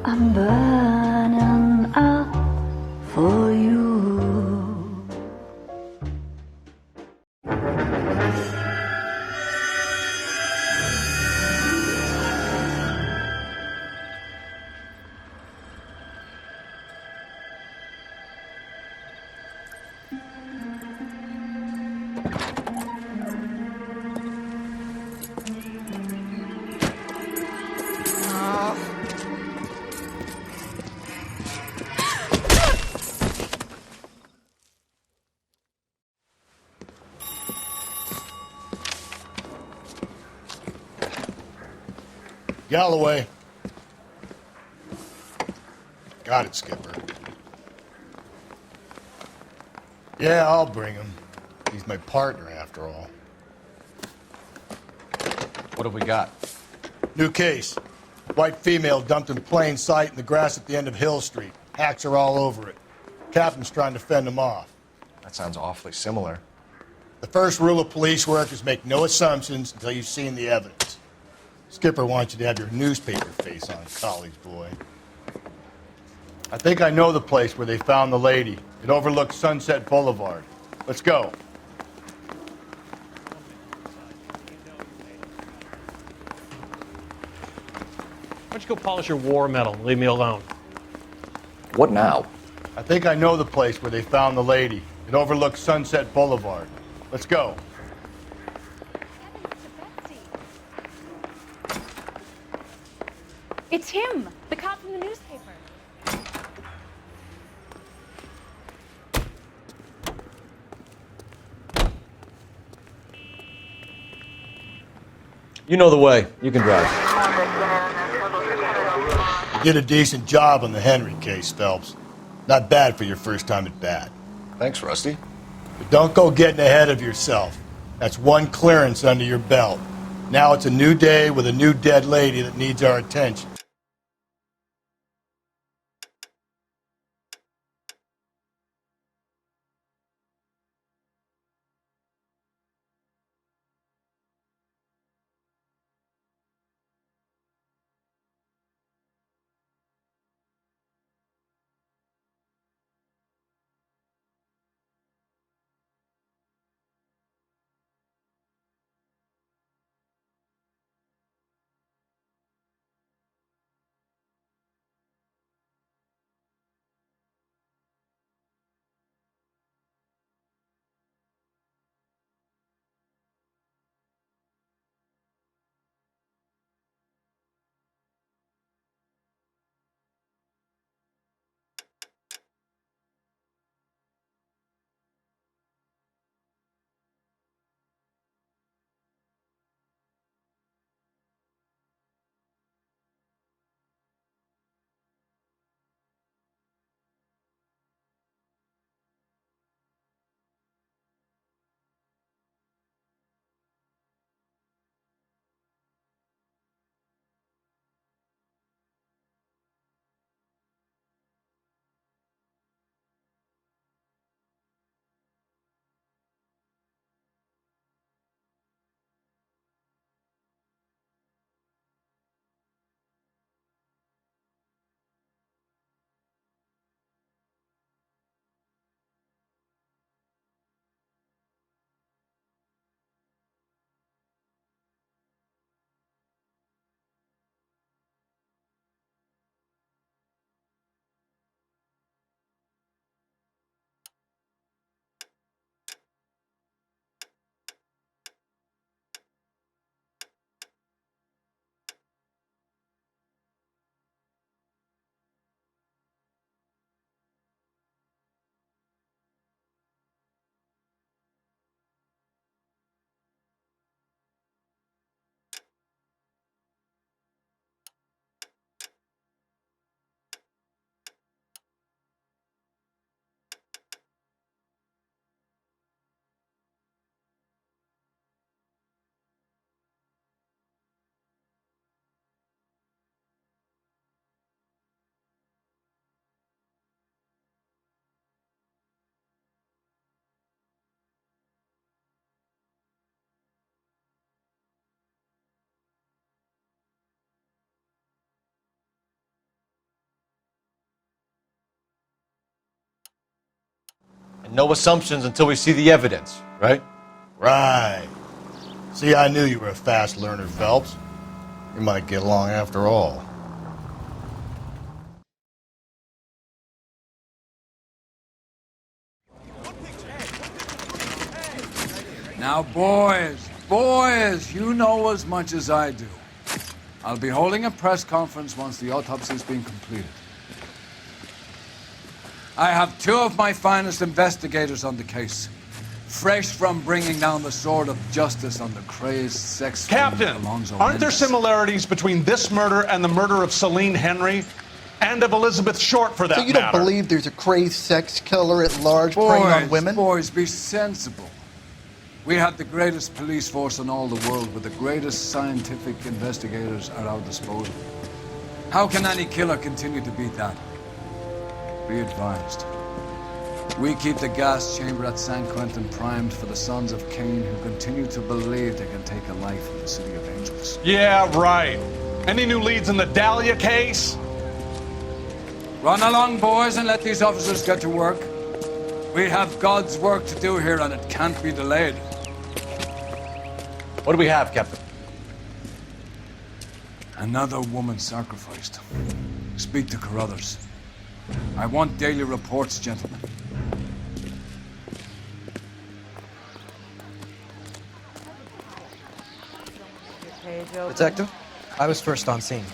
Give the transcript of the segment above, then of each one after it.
I'm burning up for you. Galloway. Got it, Skipper. Yeah, I'll bring him. He's my partner, after all. What have we got? New case. White female dumped in plain sight in the grass at the end of Hill Street. Hacks are all over it. Captain's trying to fend them off. That sounds awfully similar. The first rule of police work is make no assumptions until you've seen the evidence. Skipper wants you to have your newspaper face on, college boy. I think I know the place where they found the lady. It overlooks Sunset Boulevard. Let's go. Why don't you go polish your war medal and leave me alone? What now? I think I know the place where they found the lady. It overlooks Sunset Boulevard. Let's go. It's him, the cop from the newspaper. You know the way. You can drive. You did a decent job on the Henry case, Phelps. Not bad for your first time at bat. Thanks, Rusty. But don't go getting ahead of yourself. That's one clearance under your belt. Now it's a new day with a new dead lady that needs our attention. No assumptions until we see the evidence, right? Right. See, I knew you were a fast learner, Phelps. You might get along after all. Now, boys, you know as much as I do. I'll be holding a press conference once the autopsy's been completed. I have two of my finest investigators on the case, fresh from bringing down the sword of justice on the crazed sex Captain, aren't there similarities between this murder and the murder of Celine Henry? And of Elizabeth Short, for that So you don't matter? believe there's a crazed sex killer at large preying on women? Boys, be sensible. We have the greatest police force in all the world with the greatest scientific investigators at our disposal. How can any killer continue to beat that? Be advised. We keep the gas chamber at San Quentin primed for the sons of Cain who continue to believe they can take a life in the City of Angels. Yeah, right. Any new leads in the Dahlia case? Run along, boys, and let these officers get to work. We have God's work to do here, and it can't be delayed. What do we have, Captain? Another woman sacrificed. Speak to Carruthers. I want daily reports, gentlemen. Detective, I was first on scene.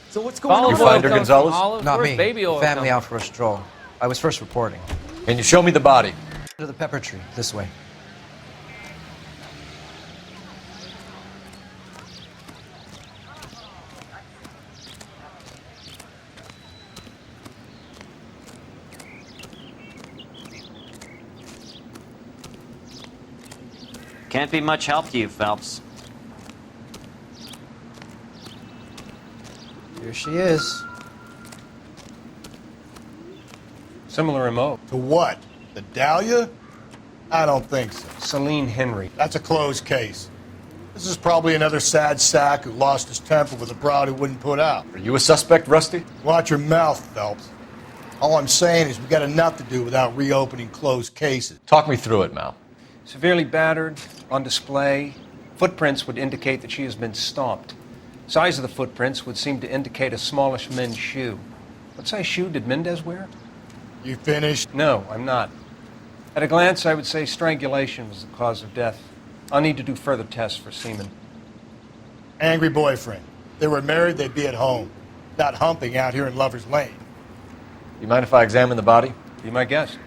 So what's going on? You find her, Gonzalez? Not me. Family out for a stroll. I was first reporting. Can you show me the body? To the pepper tree, this way. Can't be much help to you, Phelps. Here she is. Similar MO. To what? The Dahlia? I don't think so. Celine Henry. That's a closed case. This is probably another sad sack who lost his temper with a broad who wouldn't put out. Are you a suspect, Rusty? Watch your mouth, Phelps. All I'm saying is we got enough to do without reopening closed cases. Talk me through it, Mal. Severely battered, on display. Footprints would indicate that she has been stomped. Size of the footprints would seem to indicate a smallish men's shoe. What size shoe did Mendez wear? You finished? No, I'm not. At a glance, I would say strangulation was the cause of death. I'll need to do further tests for semen. Angry boyfriend. If they were married, they'd be at home, not humping out here in Lover's Lane. You mind if I examine the body? Be my guest.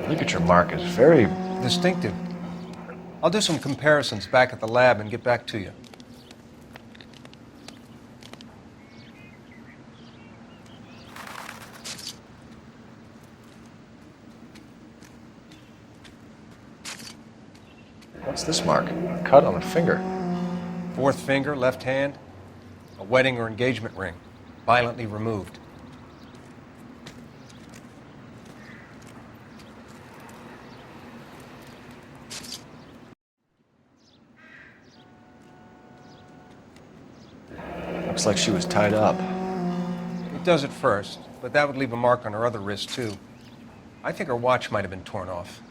Ligature mark is very distinctive. I'll do some comparisons back at the lab and get back to you. What's this mark? A cut on a finger. Fourth finger, left hand. A wedding or engagement ring. Violently removed. Looks like she was tied up. It does at first, but that would leave a mark on her other wrist, too. I think her watch might have been torn off.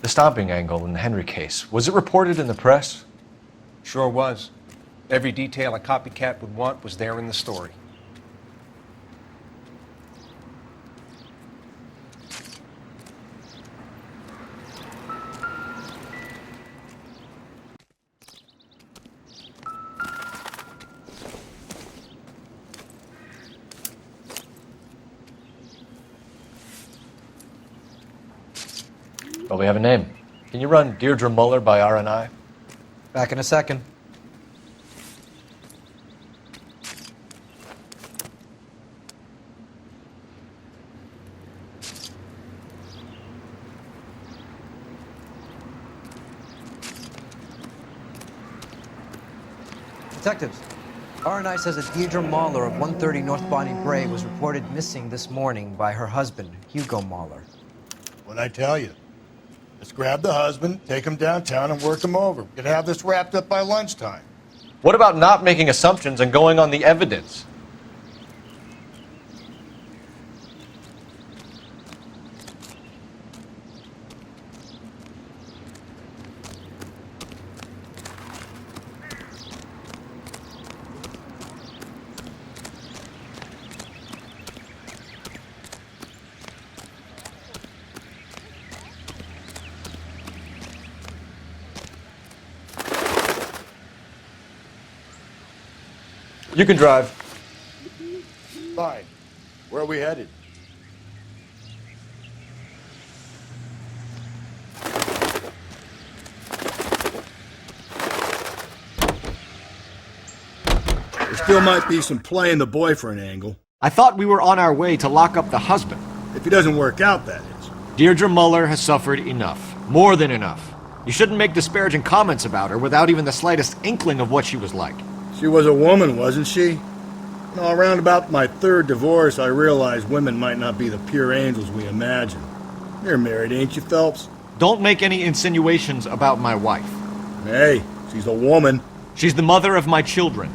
The stomping angle in the Henry case, was it reported in the press? Sure was. Every detail a copycat would want was there in the story. Well, we have a name. Can you run Deirdre Muller by RNI? Back in a second. Detectives, RNI says that Deirdre Mahler of 130 North Bonnie Bray was reported missing this morning by her husband, Hugo Mahler. What'd I tell you? Let's grab the husband, take him downtown, and work him over. We could have this wrapped up by lunchtime. What about not making assumptions and going on the evidence? You can drive. Fine. Where are we headed? There still might be some playing the boyfriend angle. I thought we were on our way to lock up the husband. If he doesn't work out, that is. Deirdre Muller has suffered enough. More than enough. You shouldn't make disparaging comments about her without even the slightest inkling of what she was like. She was a woman, wasn't she? You know, around about my third divorce, I realized women might not be the pure angels we imagine. You're married, ain't you, Phelps? Don't make any insinuations about my wife. Hey, she's a woman. She's the mother of my children.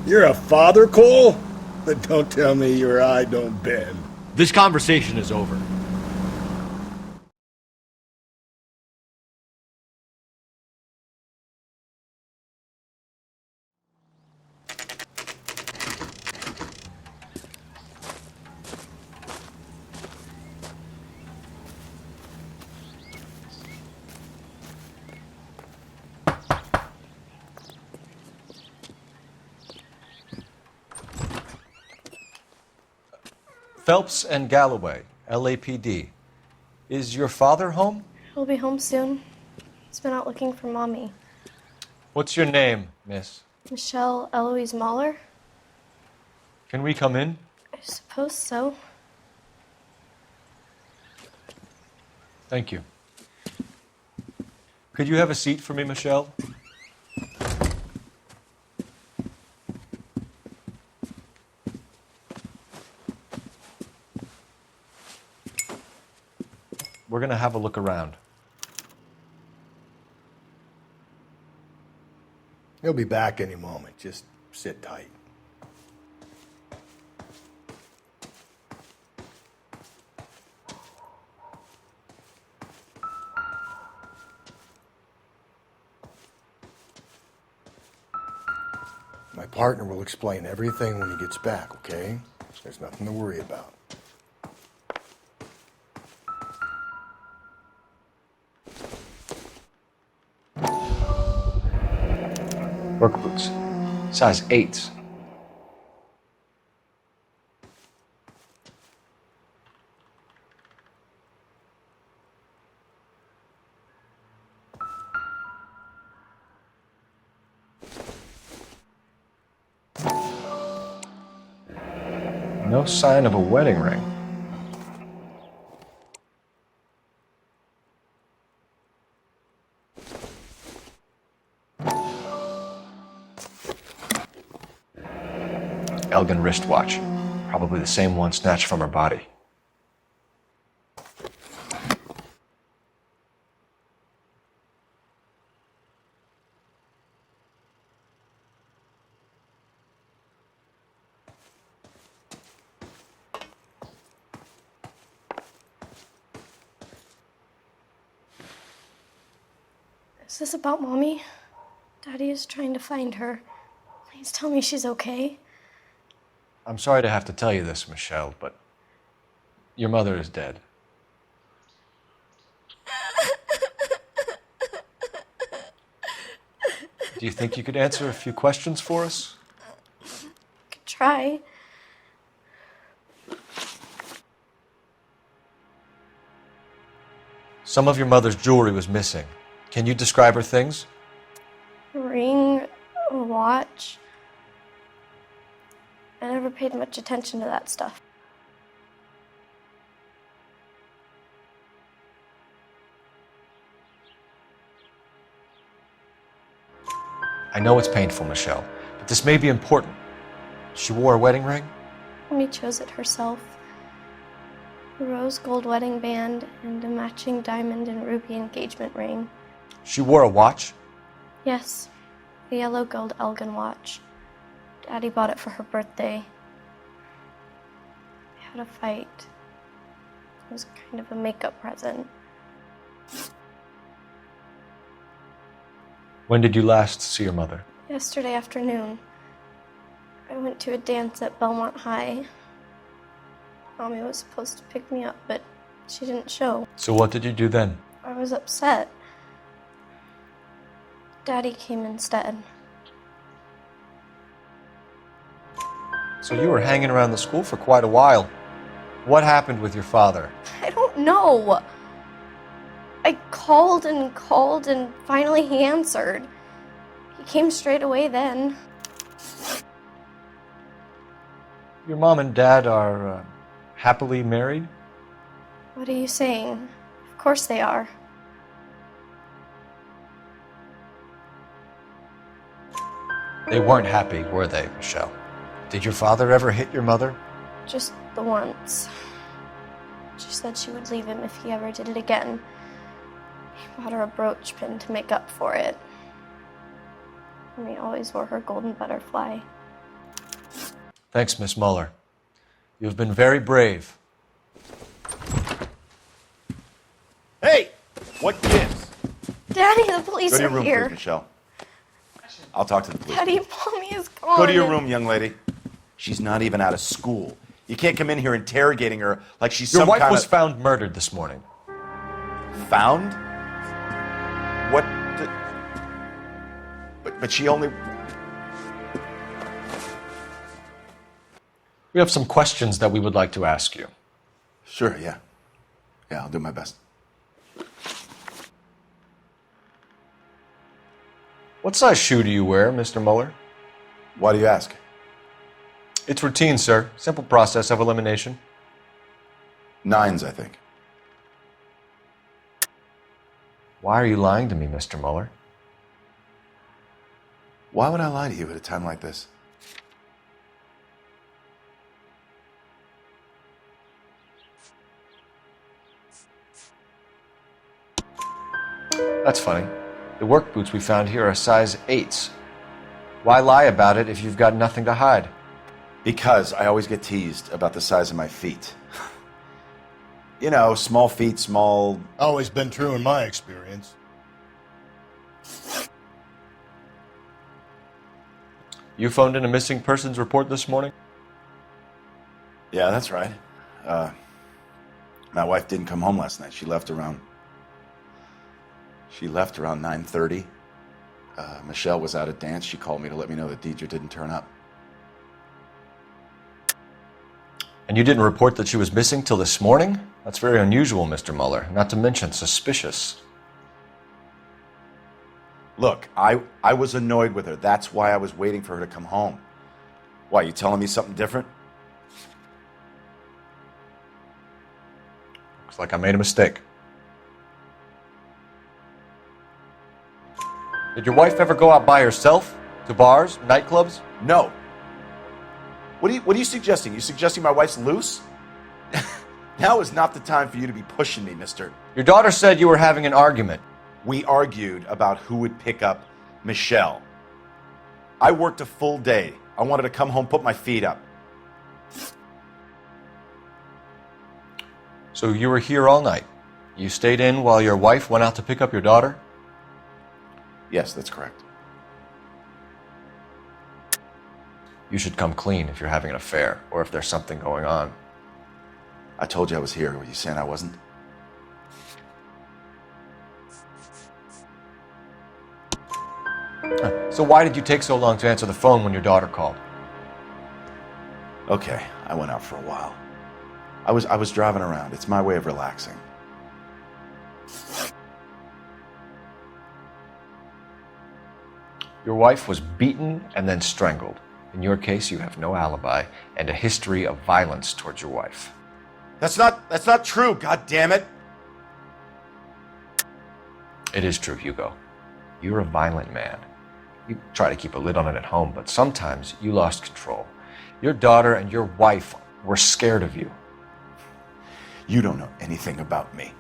You're a father, Cole? But don't tell me your eye don't bend. This conversation is over. Phelps and Galloway, LAPD. Is your father home? He'll be home soon. He's been out looking for Mommy. What's your name, miss? Michelle Eloise Mahler? Can we come in? I suppose so. Thank you. Could you have a seat for me, Michelle? We're going to have a look around. He'll be back any moment. Just sit tight. My partner will explain everything when he gets back, okay? There's nothing to worry about. Work boots. Size 8s. No sign of a wedding ring. Elgin wristwatch. Probably the same one snatched from her body. Is this about Mommy? Daddy is trying to find her. Please tell me she's okay. I'm sorry to have to tell you this, Michelle, but your mother is dead. Do you think you could answer a few questions for us? Could try. Some of your mother's jewelry was missing. Can you describe her things? A ring, a watch. I never paid much attention to that stuff. I know it's painful, Michelle, but this may be important. She wore a wedding ring? Mommy chose it herself. A rose gold wedding band and a matching diamond and ruby engagement ring. She wore a watch? Yes, a yellow gold Elgin watch. Daddy bought it for her birthday. We had a fight. It was kind of a makeup present. When did you last see your mother? Yesterday afternoon, I went to a dance at Belmont High. Mommy was supposed to pick me up, but she didn't show. So what did you do then? I was upset. Daddy came instead. So you were hanging around the school for quite a while. What happened with your father? I don't know. I called and finally he answered. He came straight away then. Your mom and dad are happily married? What are you saying? Of course they are. They weren't happy, were they, Michelle? Did your father ever hit your mother? Just the once. She said she would leave him if he ever did it again. He bought her a brooch pin to make up for it. And he always wore her golden butterfly. Thanks, Miss Muller. You've been very brave. Hey! What gives? Daddy, the police Go to your are room, here. please, Michelle. I'll talk to the police. Daddy, Mommy is gone. Go to your room, young lady. She's not even out of school. You can't come in here interrogating her like she's Your some wife kind was of... found murdered this morning. Found? What? But she only... We have some questions that we would like to ask you. Sure, yeah. Yeah, I'll do my best. What size shoe do you wear, Mr. Muller? Why do you ask? It's routine, sir. Simple process of elimination. 9s, I think. Why are you lying to me, Mr. Muller? Why would I lie to you at a time like this? That's funny. The work boots we found here are size 8s. Why lie about it if you've got nothing to hide? Because I always get teased about the size of my feet. You know, small feet, small... Always been true in my experience. You phoned in a missing persons report this morning? Yeah, that's right. My wife didn't come home last night. She left around 9:30. Michelle was out at dance. She called me to let me know that Deidre didn't turn up. And you didn't report that she was missing till this morning? That's very unusual, Mr. Muller. Not to mention suspicious. Look, I was annoyed with her. That's why I was waiting for her to come home. Why, you telling me something different? Looks like I made a mistake. Did your wife ever go out by herself? To bars, nightclubs? No. What are you suggesting? You suggesting my wife's loose? Now is not the time for you to be pushing me, mister. Your daughter said you were having an argument. We argued about who would pick up Michelle. I worked a full day. I wanted to come home, put my feet up. So you were here all night. You stayed in while your wife went out to pick up your daughter? Yes, that's correct. You should come clean if you're having an affair or if there's something going on. I told you I was here. Were you saying I wasn't? So why did you take so long to answer the phone when your daughter called? Okay, I went out for a while. I was driving around. It's my way of relaxing. Your wife was beaten and then strangled. In your case, you have no alibi and a history of violence towards your wife. That's not true, god damn it. It is true, Hugo. You're a violent man. You try to keep a lid on it at home, but sometimes you lost control. Your daughter and your wife were scared of you. You don't know anything about me.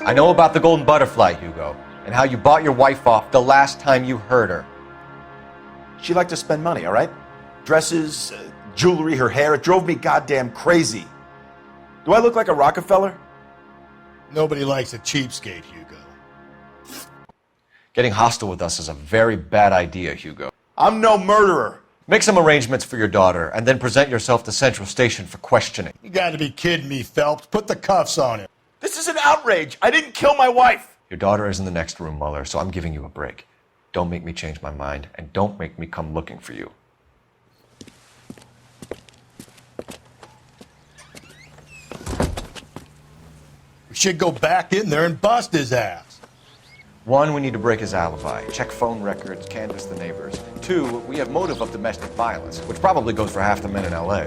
I know about the golden butterfly, Hugo, and how you bought your wife off the last time you heard her. She liked to spend money, all right? Dresses, jewelry, her hair. It drove me goddamn crazy. Do I look like a Rockefeller? Nobody likes a cheapskate, Hugo. Getting hostile with us is a very bad idea, Hugo. I'm no murderer. Make some arrangements for your daughter, and then present yourself to Central Station for questioning. You gotta be kidding me, Phelps. Put the cuffs on him. This is an outrage. I didn't kill my wife. Your daughter is in the next room, Muller, so I'm giving you a break. Don't make me change my mind, and don't make me come looking for you. We should go back in there and bust his ass. 1, we need to break his alibi, check phone records, canvass the neighbors. 2, we have motive of domestic violence, which probably goes for half the men in LA.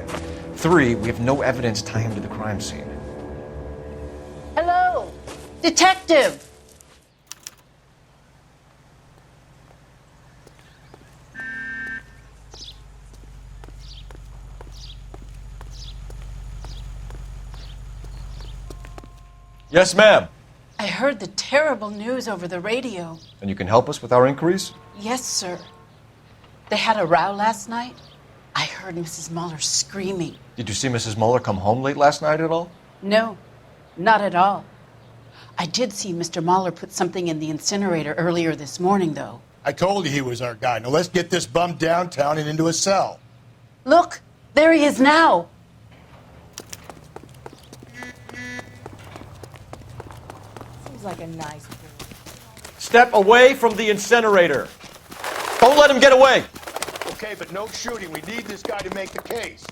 3, we have no evidence tying him to the crime scene. Hello, detective. Yes, ma'am. I heard the terrible news over the radio. And you can help us with our inquiries? Yes, sir. They had a row last night. I heard Mrs. Muller screaming. Did you see Mrs. Muller come home late last night at all? No, not at all. I did see Mr. Muller put something in the incinerator earlier this morning, though. I told you he was our guy. Now let's get this bum downtown and into a cell. Look, there he is now. Seems like a nice boy. Step away from the incinerator. Don't let him get away. Okay, but no shooting. We need this guy to make the case.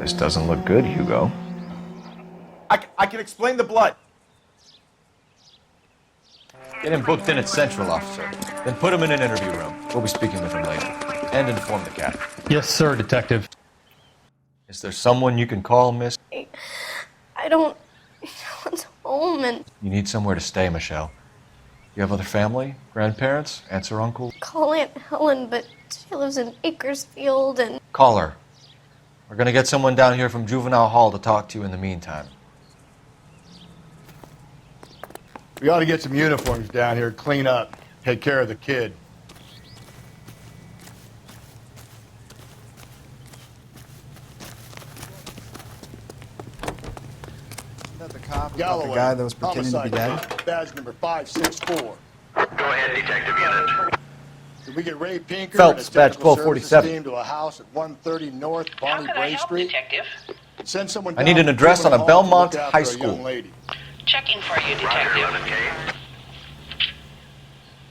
This doesn't look good, Hugo. I can explain the blood. Get him booked in at Central, officer. Then put him in an interview room. We'll be speaking with him later. And inform the captain. Yes, sir, detective. Is there someone you can call, miss? I don't... No one's home and... You need somewhere to stay, Michelle. You have other family? Grandparents? Aunts or uncles? Call Aunt Helen, but she lives in Bakersfield and... Call her. We're gonna get someone down here from Juvenile Hall to talk to you in the meantime. We ought to get some uniforms down here, clean up, take care of the kid. The cop Galloway, the guy that was pretending to be homicide, dead? badge number 564. Go ahead, detective unit. Did we get Ray Pinker Phelps, and a badge technical services 1247. team to a house at 130 North Bonnie Bray Street? Detective? Send someone I down need an to address on a Juvenile Hall to Belmont look after High a School. young lady. Checking for you, detective. 11K.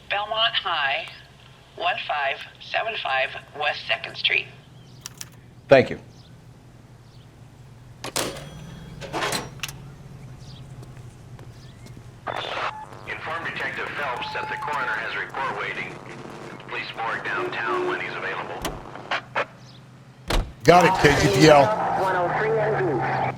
Belmont High, 1575 West 2nd Street. Thank you. Inform Detective Phelps that the coroner has a report waiting. Police morgue downtown when he's available. Got it, KGPL. 103 NV.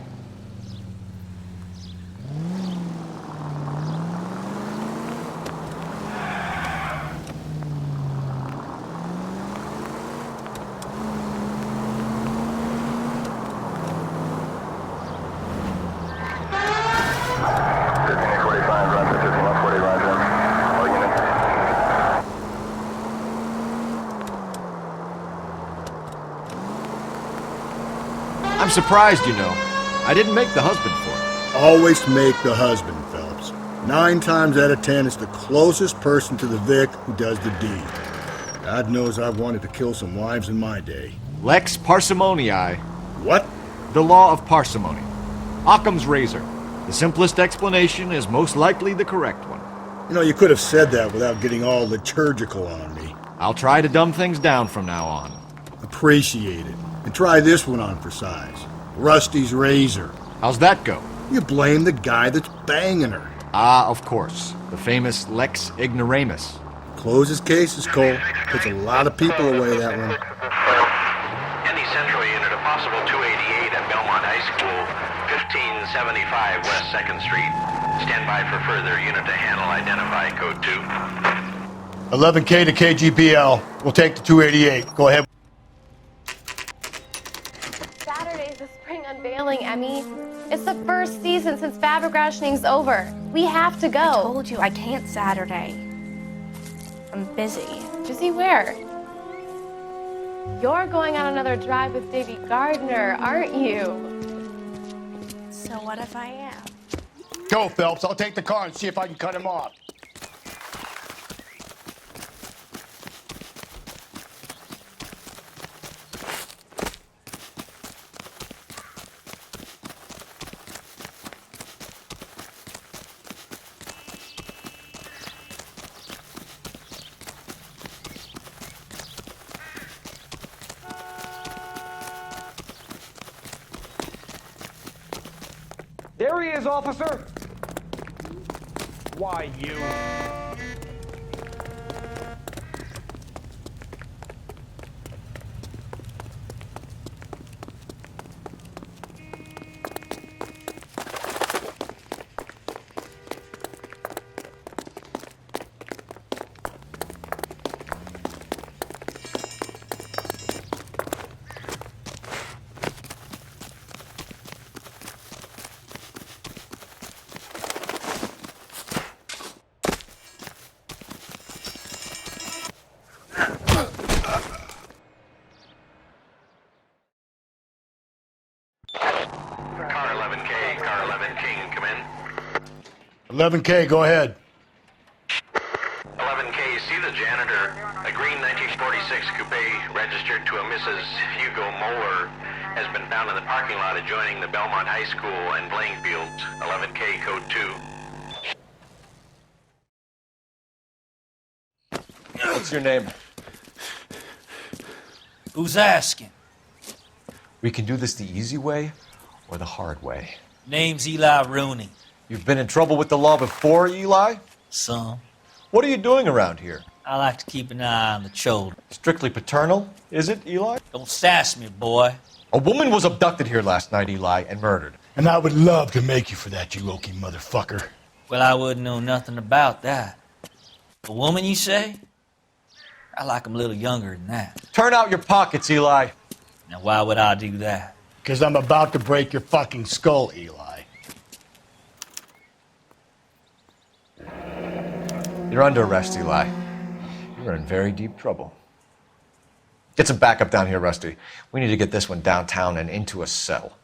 I'm surprised, you know. I didn't make the husband for it. Always make the husband, Phelps. 9 times out of 10, it's the closest person to the Vic who does the deed. God knows I've wanted to kill some wives in my day. Lex parsimoniae. What? The law of parsimony. Occam's razor. The simplest explanation is most likely the correct one. You know, you could have said that without getting all liturgical on me. I'll try to dumb things down from now on. Appreciate it. And try this one on for size. Rusty's razor. How's that go? You blame the guy that's banging her. Ah, of course. The famous Lex Ignoramus. Closes cases, Cole. Puts a lot of people away, that one. Any Central unit, a possible 288 at Belmont High School, 1575 West 2nd Street. Stand by for further unit to handle. Identify code 2. 11K to KGPL. We'll take the 288. Go ahead. Saturday's the spring unveiling, Emmy. It's the first season since fabric rationing's over. We have to go. I told you I can't Saturday. I'm busy. Busy where? You're going on another drive with Davy Gardner, aren't you? So what if I am? Go, Phelps. I'll take the car and see if I can cut him off. There he is, officer! Why, you... Car 11K, car 11 King, come in. 11K, go ahead. 11K, see the janitor. A green 1946 coupe registered to a Mrs. Hugo Moeller has been found in the parking lot adjoining the Belmont High School and playing fields. 11K, code 2. What's your name? Who's asking? We can do this the easy way or the hard way. Name's Eli Rooney. You've been in trouble with the law before, Eli? Some. What are you doing around here? I like to keep an eye on the children. Strictly paternal, is it, Eli? Don't sass me, boy. A woman was abducted here last night, Eli, and murdered. And I would love to make you for that, you oaky motherfucker. Well, I wouldn't know nothing about that. A woman, you say? I like 'em a little younger than that. Turn out your pockets, Eli. Now, why would I do that? Because I'm about to break your fucking skull, Eli. You're under arrest, Eli. You're in very deep trouble. Get some backup down here, Rusty. We need to get this one downtown and into a cell.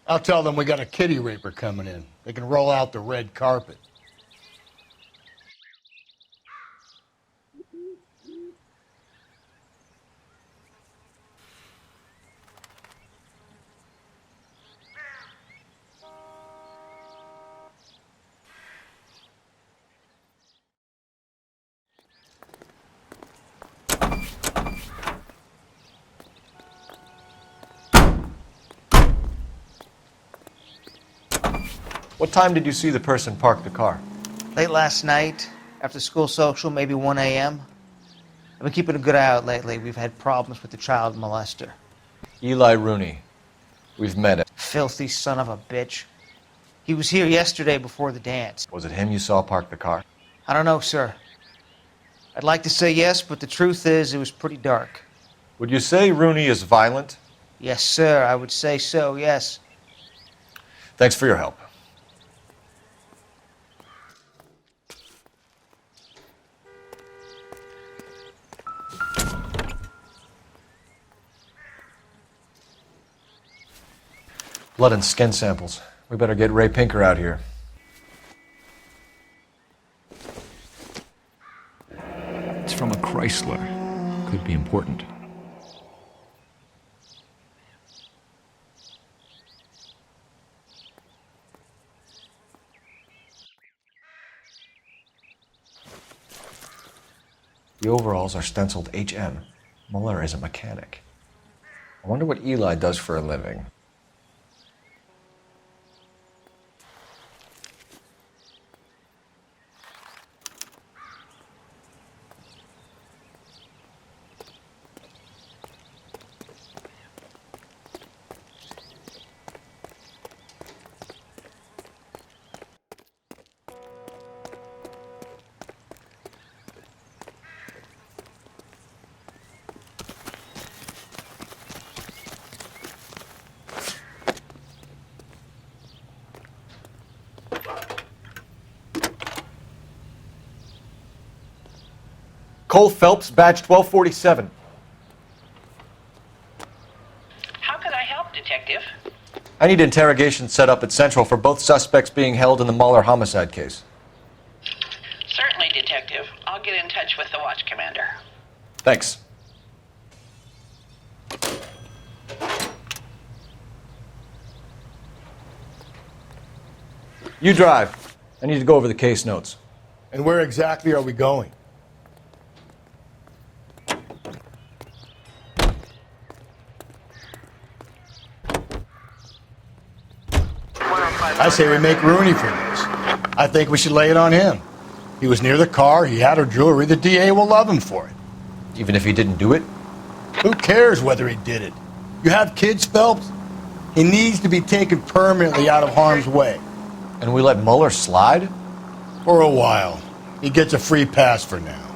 I'll tell them we got a kitty raper coming in. They can roll out the red carpet. What time did you see the person park the car? Late last night, after school social, maybe 1 a.m. I've been keeping a good eye out lately. We've had problems with the child molester. Eli Rooney. We've met him. Filthy son of a bitch. He was here yesterday before the dance. Was it him you saw park the car? I don't know, sir. I'd like to say yes, but the truth is it was pretty dark. Would you say Rooney is violent? Yes, sir. I would say so, yes. Thanks for your help. Blood and skin samples. We better get Ray Pinker out here. It's from a Chrysler. Could be important. The overalls are stenciled HM. Mueller is a mechanic. I wonder what Eli does for a living. Cole Phelps, badge 1247. How could I help, Detective? I need interrogation set up at Central for both suspects being held in the Mueller homicide case. Certainly, Detective. I'll get in touch with the watch commander. Thanks. You drive. I need to go over the case notes. And where exactly are we going? I say we make Rooney for this. I think we should lay it on him. He was near the car, he had her jewelry, the DA will love him for it. Even if he didn't do it? Who cares whether he did it? You have kids, Phelps? He needs to be taken permanently out of harm's way. And we let Mueller slide? For a while. He gets a free pass for now.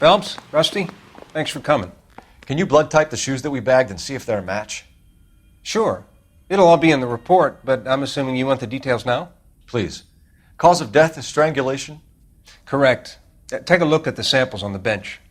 Phelps, Rusty, thanks for coming. Can you blood type the shoes that we bagged and see if they're a match? Sure. It'll all be in the report, but I'm assuming you want the details now? Please. Cause of death is strangulation? Correct. Take a look at the samples on the bench.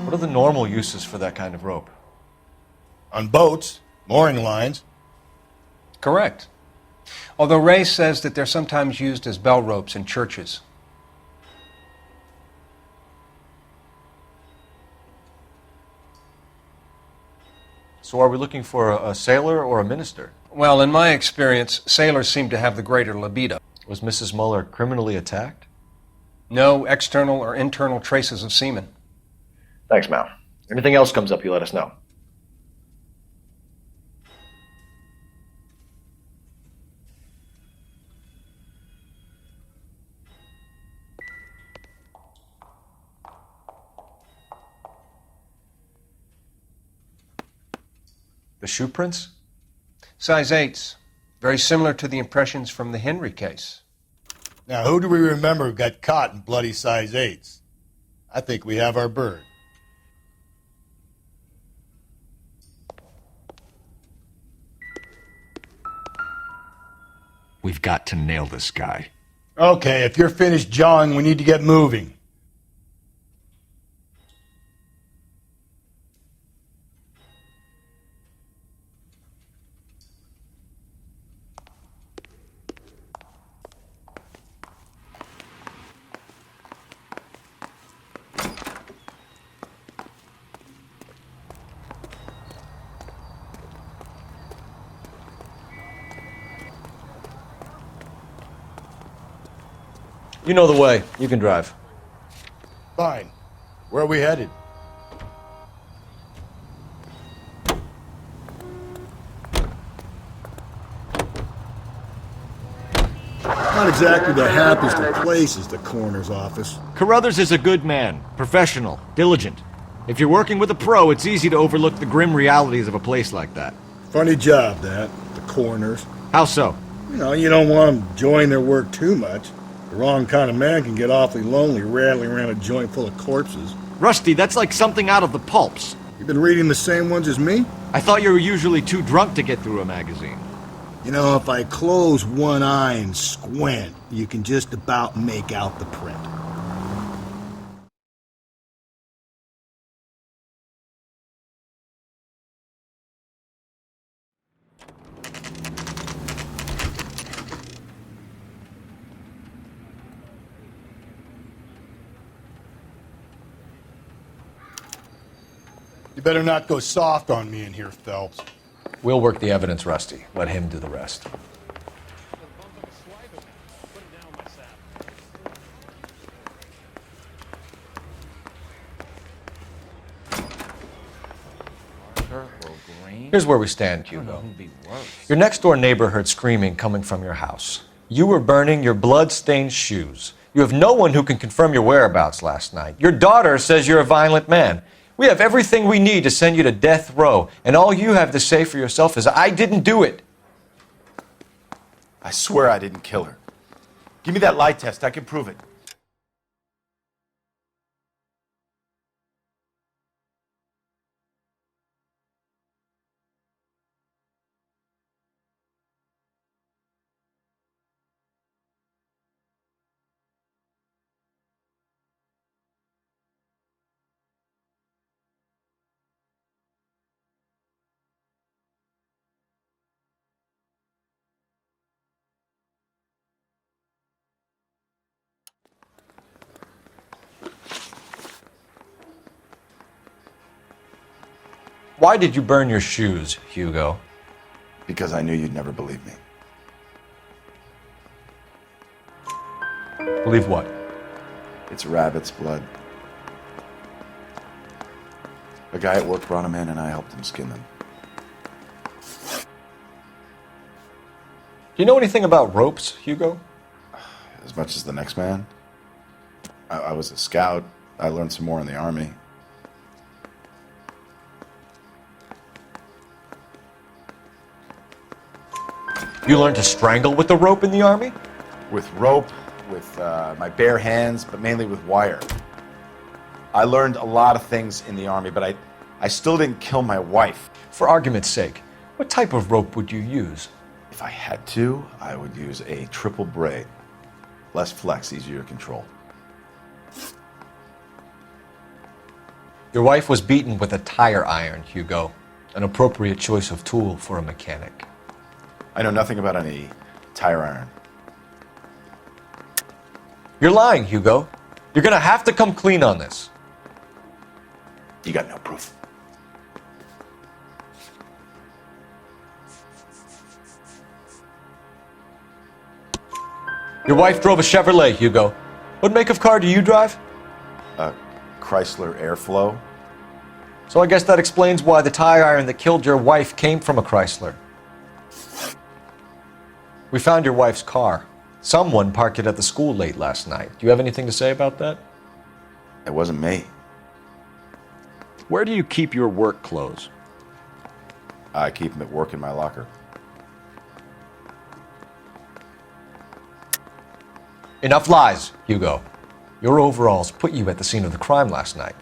What are the normal uses for that kind of rope? On boats, mooring lines. Correct. Although Ray says that they're sometimes used as bell ropes in churches. So are we looking for a sailor or a minister? Well, in my experience, sailors seem to have the greater libido. Was Mrs. Mueller criminally attacked? No external or internal traces of semen. Thanks, Mal. Anything else comes up, you let us know. The shoe prints? Size 8s. Very similar to the impressions from the Henry case. Now, who do we remember got caught in bloody size 8s? I think we have our bird. We've got to nail this guy. Okay, if you're finished jawing, we need to get moving. You know the way. You can drive. Fine. Where are we headed? Not exactly the happiest of places, the coroner's office. Carruthers is a good man, professional, diligent. If you're working with a pro, it's easy to overlook the grim realities of a place like that. Funny job, that, the coroner's. How so? You don't want them enjoying their work too much. The wrong kind of man can get awfully lonely rattling around a joint full of corpses. Rusty, that's like something out of the pulps. You've been reading the same ones as me? I thought you were usually too drunk to get through a magazine. If I close one eye and squint, you can just about make out the print. You better not go soft on me in here, Phelps. We'll work the evidence, Rusty. Let him do the rest. Here's where we stand, Hugo. Your next-door neighbor heard screaming coming from your house. You were burning your blood-stained shoes. You have no one who can confirm your whereabouts last night. Your daughter says you're a violent man. We have everything we need to send you to death row, and all you have to say for yourself is, I didn't do it. I swear I didn't kill her. Give me that lie test. I can prove it. Why did you burn your shoes, Hugo? Because I knew you'd never believe me. Believe what? It's rabbit's blood. A guy at work brought him in and I helped him skin them. Do you know anything about ropes, Hugo? As much as the next man. I was a scout. I learned some more in the Army. You learned to strangle with the rope in the Army? With rope, with my bare hands, but mainly with wire. I learned a lot of things in the Army, but I still didn't kill my wife. For argument's sake, what type of rope would you use? If I had to, I would use a triple braid. Less flex, easier to control. Your wife was beaten with a tire iron, Hugo. An appropriate choice of tool for a mechanic. I know nothing about any tire iron. You're lying, Hugo. You're gonna have to come clean on this. You got no proof. Your wife drove a Chevrolet, Hugo. What make of car do you drive? A Chrysler Airflow. So I guess that explains why the tire iron that killed your wife came from a Chrysler. We found your wife's car. Someone parked it at the school late last night. Do you have anything to say about that? It wasn't me. Where do you keep your work clothes? I keep them at work in my locker. Enough lies, Hugo. Your overalls put you at the scene of the crime last night.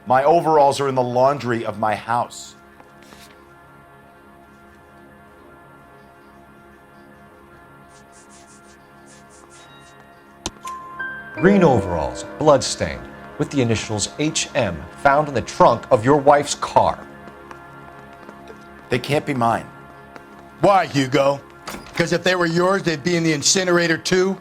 My overalls are in the laundry of my house. Green overalls, bloodstained, with the initials HM found in the trunk of your wife's car. They can't be mine. Why, Hugo? Because if they were yours, they'd be in the incinerator too?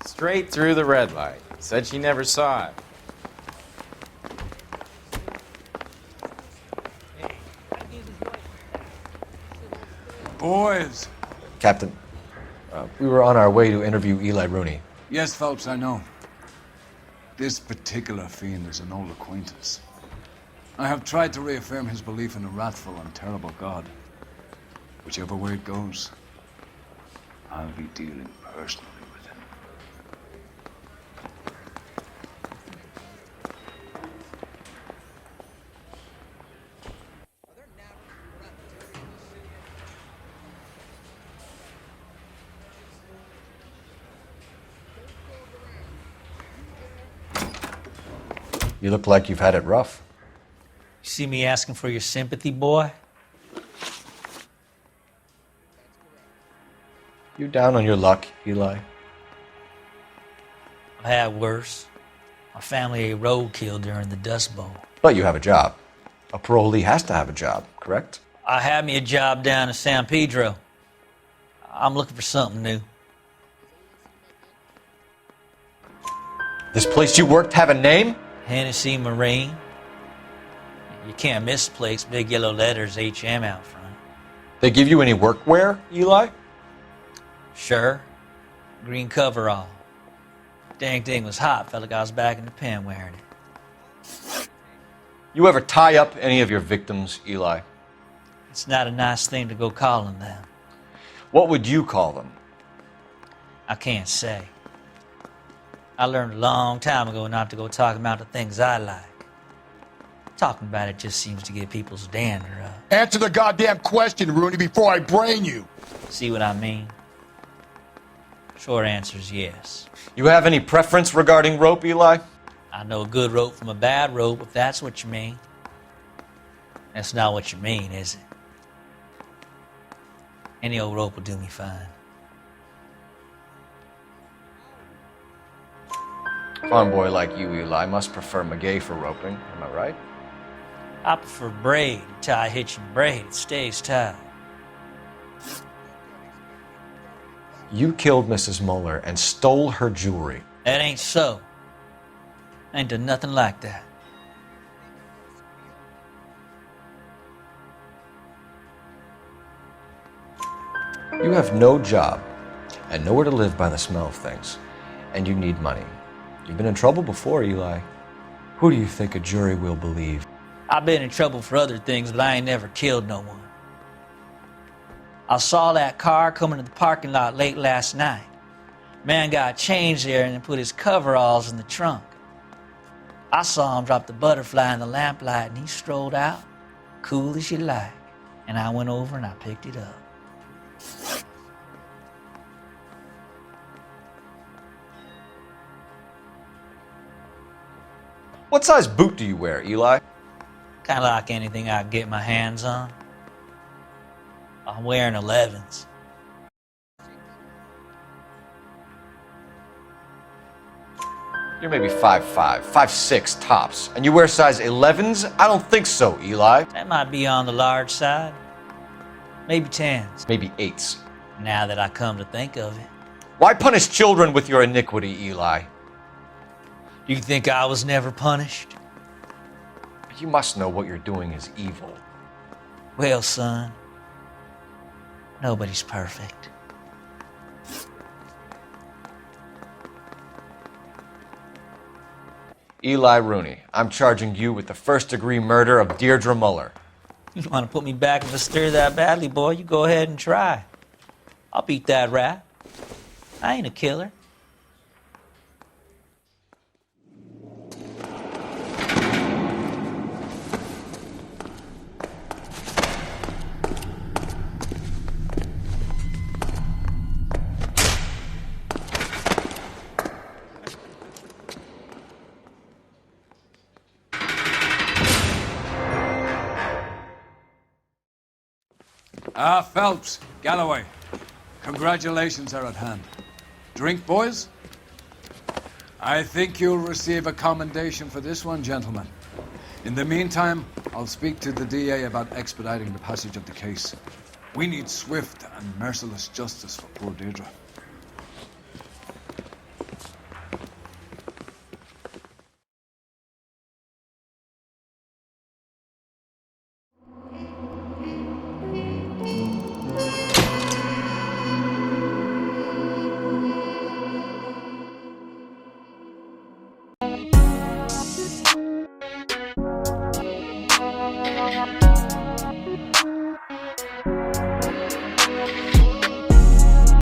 Straight through the red light. Said she never saw it. Boys. Captain. We were on our way to interview Eli Rooney. Yes, Phelps, I know. This particular fiend is an old acquaintance. I have tried to reaffirm his belief in a wrathful and terrible God. Whichever way it goes, I'll be dealing personally with him. You look like you've had it rough. You see me asking for your sympathy, boy? You down on your luck, Eli? I've had worse. My family ate roadkill during the Dust Bowl. But you have a job. A parolee has to have a job, correct? I had me a job down in San Pedro. I'm looking for something new. This place you worked have a name? Hennessy Marine. You can't miss the place. Big yellow letters, HM out front. They give you any workwear, Eli? Sure. Green coverall. Dang thing was hot. Felt like I was back in the pen wearing it. You ever tie up any of your victims, Eli? It's not a nice thing to go calling them. What would you call them? I can't say. I learned a long time ago not to go talking about the things I like. Talking about it just seems to get people's dander up. Answer the goddamn question, Rooney, before I brain you. See what I mean? Short answer is yes. You have any preference regarding rope, Eli? I know a good rope from a bad rope, if that's what you mean. That's not what you mean, is it? Any old rope will do me fine. Farm boy like you, Eli, must prefer Magay for roping. Am I right? I prefer braid. Tie, hitch, and braid. It stays tied. You killed Mrs. Moeller and stole her jewelry. That ain't so. I ain't done nothing like that. You have no job and nowhere to live by the smell of things, and you need money. You've been in trouble before, Eli. Who do you think a jury will believe? I've been in trouble for other things, but I ain't never killed no one. I saw that car coming to the parking lot late last night. Man got changed there and then put his coveralls in the trunk. I saw him drop the butterfly in the lamplight and he strolled out, cool as you like. And I went over and I picked it up. What size boot do you wear, Eli? Kind of like anything I can get my hands on. I'm wearing 11s. You're maybe 5'5", 5'6", tops, and you wear size 11s? I don't think so, Eli. That might be on the large side. Maybe 10s. Maybe 8s. Now that I come to think of it. Why punish children with your iniquity, Eli? Do you think I was never punished? You must know what you're doing is evil. Well, son, nobody's perfect. Eli Rooney, I'm charging you with the first-degree murder of Deirdre Muller. You want to put me back in the stir that badly, boy? You go ahead and try. I'll beat that rap. I ain't a killer. Phelps, Galloway, congratulations are at hand. Drink, boys? I think you'll receive a commendation for this one, gentlemen. In the meantime, I'll speak to the DA about expediting the passage of the case. We need swift and merciless justice for poor Deirdre.